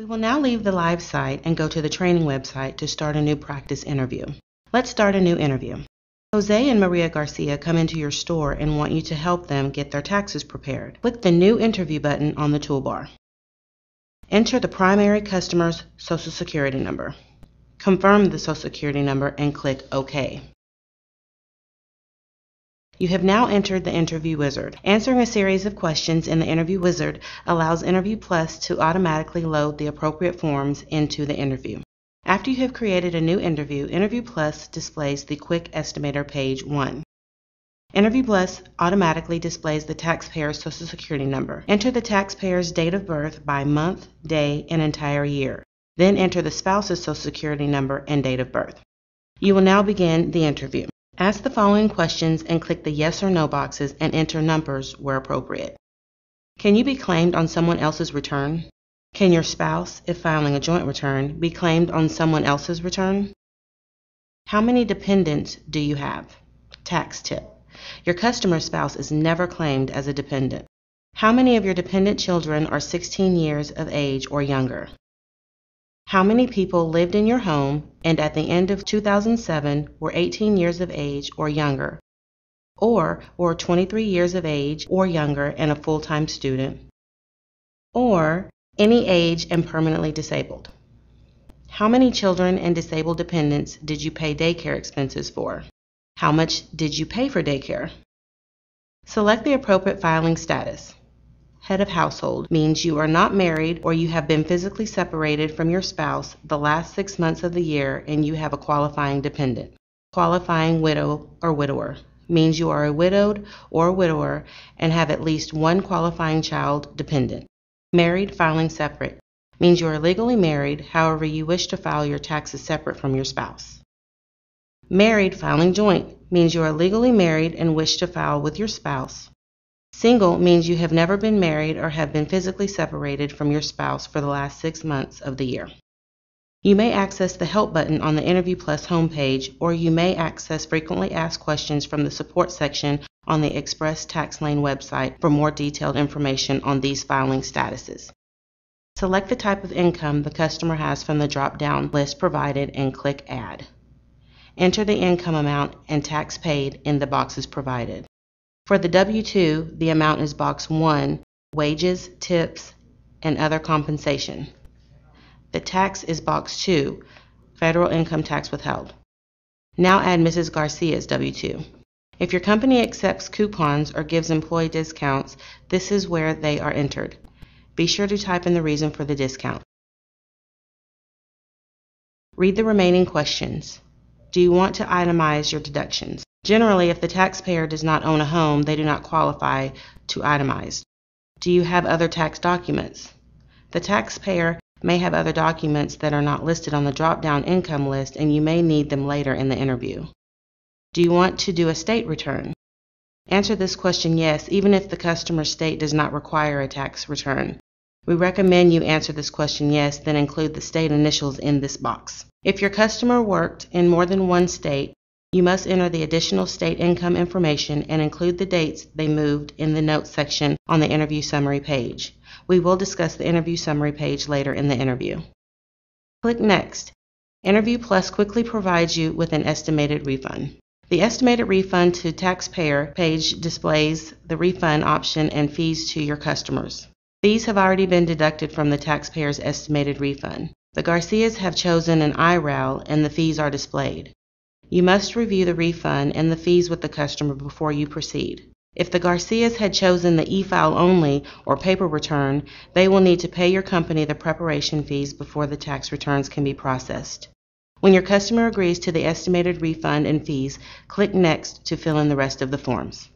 We will now leave the live site and go to the training website to start a new practice interview. Let's start a new interview. Jose and Maria Garcia come into your store and want you to help them get their taxes prepared. Click the New Interview button on the toolbar. Enter the primary customer's Social Security number. Confirm the Social Security number and click OK. You have now entered the Interview Wizard. Answering a series of questions in the Interview Wizard allows Interview Plus to automatically load the appropriate forms into the interview. After you have created a new interview, Interview Plus displays the Quick Estimator page 1. Interview Plus automatically displays the taxpayer's Social Security number. Enter the taxpayer's date of birth by month, day, and entire year. Then enter the spouse's Social Security number and date of birth. You will now begin the interview. Ask the following questions and click the yes or no boxes and enter numbers where appropriate. Can you be claimed on someone else's return? Can your spouse, if filing a joint return, be claimed on someone else's return? How many dependents do you have? Tax tip. Your customer's spouse is never claimed as a dependent. How many of your dependent children are 16 years of age or younger? How many people lived in your home and at the end of 2007 were 18 years of age or younger, or were 23 years of age or younger and a full-time student, or any age and permanently disabled? How many children and disabled dependents did you pay daycare expenses for? How much did you pay for daycare? Select the appropriate filing status. Head of household means you are not married or you have been physically separated from your spouse the last 6 months of the year and you have a qualifying dependent. Qualifying widow or widower means you are a widowed or a widower and have at least one qualifying child dependent. Married filing separate means you are legally married, however you wish to file your taxes separate from your spouse. Married filing joint means you are legally married and wish to file with your spouse. Single means you have never been married or have been physically separated from your spouse for the last 6 months of the year. You may access the Help button on the Interview Plus homepage, or you may access frequently asked questions from the support section on the Express Tax Lane website for more detailed information on these filing statuses. Select the type of income the customer has from the drop-down list provided and click Add. Enter the income amount and tax paid in the boxes provided. For the W-2, the amount is box 1, wages, tips, and other compensation. The tax is box 2, federal income tax withheld. Now add Mrs. Garcia's W-2. If your company accepts coupons or gives employee discounts, this is where they are entered. Be sure to type in the reason for the discount. Read the remaining questions. Do you want to itemize your deductions? Generally, if the taxpayer does not own a home, they do not qualify to itemize. Do you have other tax documents? The taxpayer may have other documents that are not listed on the drop-down income list, and you may need them later in the interview. Do you want to do a state return? Answer this question yes, even if the customer's state does not require a tax return. We recommend you answer this question yes, then include the state initials in this box. If your customer worked in more than one state, you must enter the additional state income information and include the dates they moved in the notes section on the interview summary page. We will discuss the interview summary page later in the interview. Click Next. Interview Plus quickly provides you with an estimated refund. The Estimated Refund to Taxpayer page displays the refund option and fees to your customers. Fees have already been deducted from the taxpayer's estimated refund. The Garcias have chosen an IRAL and the fees are displayed. You must review the refund and the fees with the customer before you proceed. If the Garcias had chosen the e-file only or paper return, they will need to pay your company the preparation fees before the tax returns can be processed. When your customer agrees to the estimated refund and fees, click Next to fill in the rest of the forms.